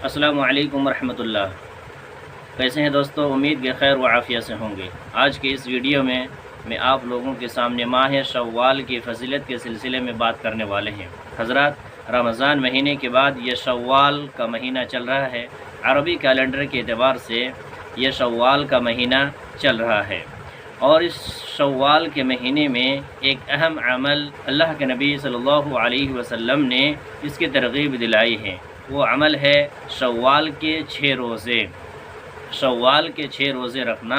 السلام علیکم ورحمۃ اللہ۔ کیسے ہیں دوستو؟ امید کہ خیر و عافیت سے ہوں گے۔ آج کے اس ویڈیو میں آپ لوگوں کے سامنے ماہ شوال کی فضیلت کے سلسلے میں بات کرنے والے ہیں۔ حضرات، رمضان مہینے کے بعد یہ شوال کا مہینہ چل رہا ہے۔ عربی کیلنڈر کے اعتبار سے یہ شوال کا مہینہ چل رہا ہے، اور اس شوال کے مہینے میں ایک اہم عمل اللہ کے نبی صلی اللہ علیہ وسلم نے اس کی ترغیب دلائی ہے۔ وہ عمل ہے شوال کے 6 روزے۔ شوال کے 6 روزے رکھنا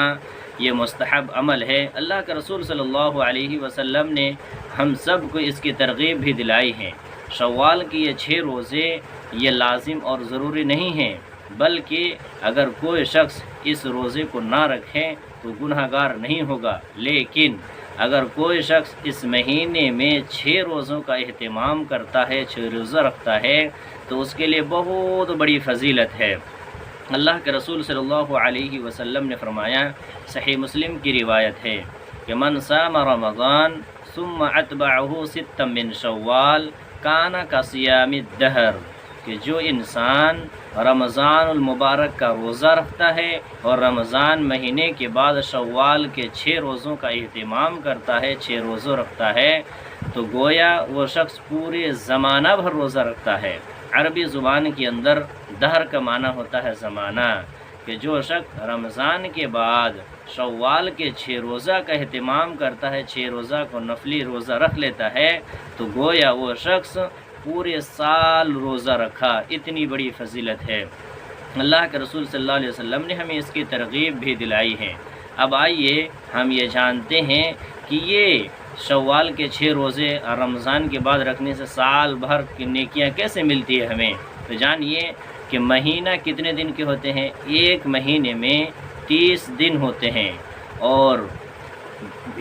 یہ مستحب عمل ہے۔ اللہ کے رسول صلی اللہ علیہ وسلم نے ہم سب کو اس کی ترغیب بھی دلائی ہے۔ شوال کے یہ 6 روزے یہ لازم اور ضروری نہیں ہیں، بلکہ اگر کوئی شخص اس روزے کو نہ رکھے تو گناہ گار نہیں ہوگا، لیکن اگر کوئی شخص اس مہینے میں 6 روزوں کا اہتمام کرتا ہے، 6 روزہ رکھتا ہے، تو اس کے لیے بہت بڑی فضیلت ہے۔ اللہ کے رسول صلی اللہ علیہ وسلم نے فرمایا، صحیح مسلم کی روایت ہے کہ من صام رمضان ثم اتبعہ 6 من شوال کان کصیام الدہر، کہ جو انسان رمضان المبارک کا روزہ رکھتا ہے اور رمضان مہینے کے بعد شوال کے 6 روزوں کا اہتمام کرتا ہے، 6 روزہ رکھتا ہے، تو گویا وہ شخص پورے زمانہ بھر روزہ رکھتا ہے۔ عربی زبان کے اندر دہر کا معنی ہوتا ہے زمانہ، کہ جو شخص رمضان کے بعد شوال کے 6 روزہ کا اہتمام کرتا ہے، 6 روزہ کو نفلی روزہ رکھ لیتا ہے، تو گویا وہ شخص پورے سال روزہ رکھا۔ اتنی بڑی فضیلت ہے۔ اللہ کے رسول صلی اللہ علیہ وسلم نے ہمیں اس کی ترغیب بھی دلائی ہے۔ اب آئیے ہم یہ جانتے ہیں کہ یہ شوال کے 6 روزے رمضان کے بعد رکھنے سے سال بھر کی نیکیاں کیسے ملتی ہے ہمیں۔ تو جانیے کہ مہینہ کتنے دن کے ہوتے ہیں۔ ایک مہینے میں 30 دن ہوتے ہیں، اور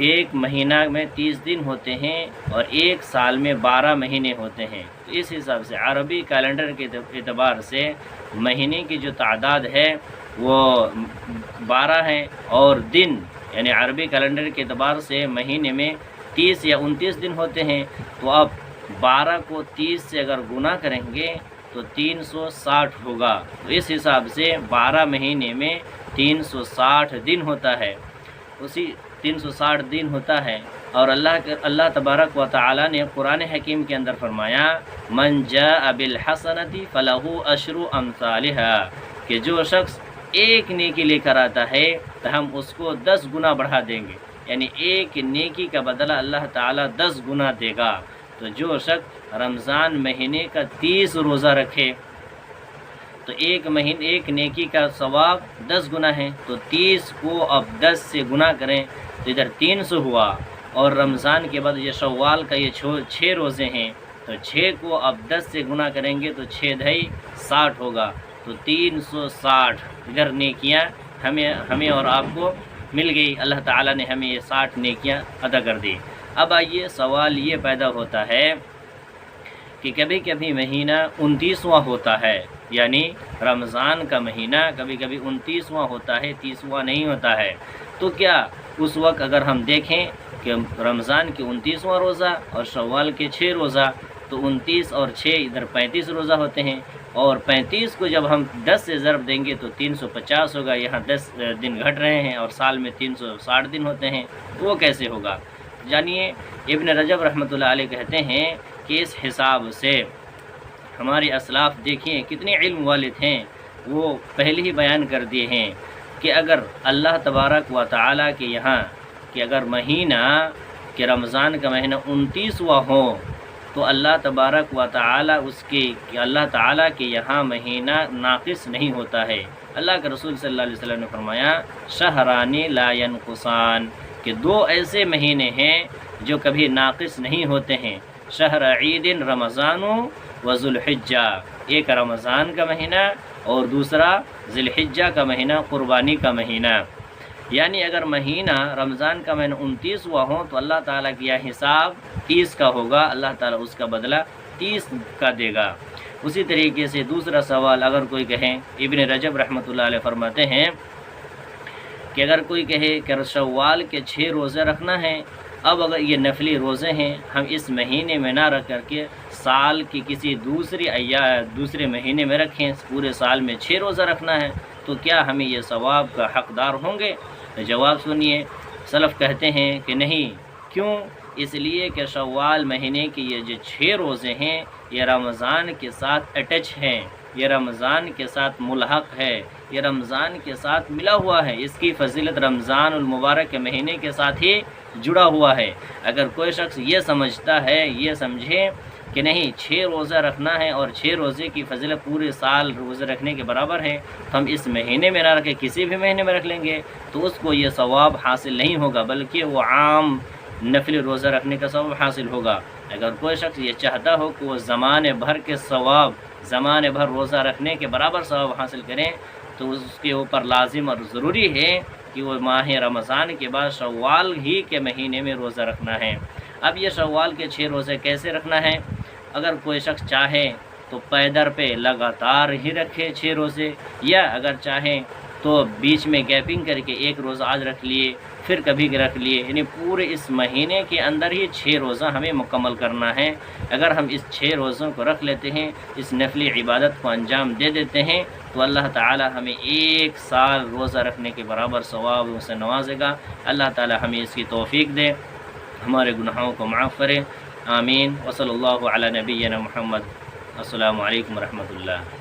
ایک مہینہ میں 30 دن ہوتے ہیں، اور ایک سال میں 12 مہینے ہوتے ہیں۔ تو اس حساب سے عربی کیلنڈر کے اعتبار سے مہینے کی جو تعداد ہے وہ 12 ہے، اور دن یعنی عربی کیلنڈر کے اعتبار سے مہینے میں 30 یا 29 دن ہوتے ہیں۔ تو اب 12 کو 30 سے اگر گنا کریں گے تو 360 ہوگا۔ تو اس حساب سے 12 مہینے میں 360 دن ہوتا ہے، اسی 360 دن ہوتا ہے۔ اور اللہ تبارک و تعالی نے قرآن حکیم کے اندر فرمایا، من جاء بالحسنۃ فلہ عشر امثالھا، کہ جو شخص ایک نیکی لے کر آتا ہے تو ہم اس کو 10 گنا بڑھا دیں گے، یعنی ایک نیکی کا بدلہ اللہ تعالیٰ 10 گنا دے گا۔ تو جو شخص رمضان مہینے کا 30 روزہ رکھے تو ایک نیکی کا ثواب 10 گنا ہے، تو 30 کو اب 10 سے گنا کریں تو ادھر 300 ہوا، اور رمضان کے بعد یہ شوال کا یہ 6 روزے ہیں، تو 6 کو اب 10 سے گنا کریں گے تو 6 دہی 60 ہوگا، تو 360 ادھر نیکیاں ہمیں اور آپ کو مل گئی۔ اللہ تعالیٰ نے ہمیں یہ 60 نیکیاں ادا کر دی۔ اب آئیے سوال یہ پیدا ہوتا ہے کہ کبھی کبھی مہینہ 29واں ہوتا ہے، یعنی رمضان کا مہینہ کبھی کبھی 29واں ہوتا ہے، 30واں نہیں ہوتا ہے، تو کیا اس وقت اگر ہم دیکھیں کہ رمضان کے 29واں روزہ اور شوال کے 6 روزہ، تو 29 اور 6 ادھر 35 روزہ ہوتے ہیں، اور 35 کو جب ہم 10 سے ضرب دیں گے تو 350 ہوگا، یہاں 10 دن گھٹ رہے ہیں اور سال میں 360 دن ہوتے ہیں، وہ کیسے ہوگا؟ جانیے ابن رجب رحمۃ اللہ علیہ کہتے ہیں کہ اس حساب سے ہمارے اسلاف دیکھیں کتنے علم والے تھے، وہ پہلے ہی بیان کر دیے ہیں کہ اگر اللہ تبارک و تعالیٰ کے یہاں کہ اگر مہینہ کہ رمضان کا مہینہ 29واں ہو تو اللہ تبارک و تعالیٰ اللہ تعالیٰ کے یہاں مہینہ ناقص نہیں ہوتا ہے۔ اللہ کے رسول صلی اللہ علیہ وسلم نے فرمایا، شہران لا ینقصان، کہ 2 ایسے مہینے ہیں جو کبھی ناقص نہیں ہوتے ہیں، شہر عید رمضان و ذوالحجہ، ایک رمضان کا مہینہ اور دوسرا ذی الحجہ کا مہینہ، قربانی کا مہینہ۔ یعنی اگر مہینہ رمضان کا مہینہ 29واں ہو تو اللہ تعالیٰ کی یہ حساب 30 کا ہوگا، اللہ تعالیٰ اس کا بدلہ 30 کا دے گا۔ اسی طریقے سے دوسرا سوال اگر کوئی کہیں، ابن رجب رحمۃ اللہ علیہ فرماتے ہیں کہ اگر کوئی کہے کہ شوال کے 6 روزے رکھنا ہے اب اگر یہ نفلی روزے ہیں ہم اس مہینے میں نہ رکھ کر کے سال کی کسی دوسرے مہینے میں رکھیں، پورے سال میں 6 روزہ رکھنا ہے، تو کیا ہمیں یہ ثواب کا حقدار ہوں گے؟ جواب سنیے، سلف کہتے ہیں کہ نہیں۔ کیوں؟ اس لیے کہ شوال مہینے کی یہ جو 6 روزے ہیں یہ رمضان کے ساتھ اٹیچ ہیں، یہ رمضان کے ساتھ ملحق ہے، یہ رمضان کے ساتھ ملا ہوا ہے، اس کی فضیلت رمضان المبارک کے مہینے کے ساتھ ہی جڑا ہوا ہے۔ اگر کوئی شخص یہ سمجھتا ہے، یہ سمجھے کہ نہیں 6 روزہ رکھنا ہے اور 6 روزے کی فضیلت پورے سال روزہ رکھنے کے برابر ہے، تو ہم اس مہینے میں نہ رکھیں، کسی بھی مہینے میں رکھ لیں گے، تو اس کو یہ ثواب حاصل نہیں ہوگا، بلکہ وہ عام نفلی روزہ رکھنے کا ثواب حاصل ہوگا۔ اگر کوئی شخص یہ چاہتا ہو کہ وہ زمانے بھر کے ثواب، زمانے بھر روزہ رکھنے کے برابر ثواب حاصل کریں، تو اس کے اوپر لازم اور ضروری ہے کہ وہ ماہ رمضان کے بعد شوال ہی کے مہینے میں روزہ رکھنا ہے۔ اب یہ شوال کے 6 روزے کیسے رکھنا ہے؟ اگر کوئی شخص چاہے تو پیدر پہ لگاتار ہی رکھے 6 روزے، یا اگر چاہیں تو بیچ میں گیپنگ کر کے 1 روزہ آج رکھ لیے، پھر کبھی رکھ لیے، یعنی پورے اس مہینے کے اندر ہی 6 روزہ ہمیں مکمل کرنا ہے۔ اگر ہم اس 6 روزوں کو رکھ لیتے ہیں، اس نفلی عبادت کو انجام دے دیتے ہیں، تو اللہ تعالی ہمیں 1 سال روزہ رکھنے کے برابر ثواب سے نوازے گا۔ اللہ تعالی ہمیں اس کی توفیق دے، ہمارے گناہوں کو معاف کرے، آمین۔ وصلی اللہ علی نبینا محمد۔ السلام علیکم ورحمۃ اللہ۔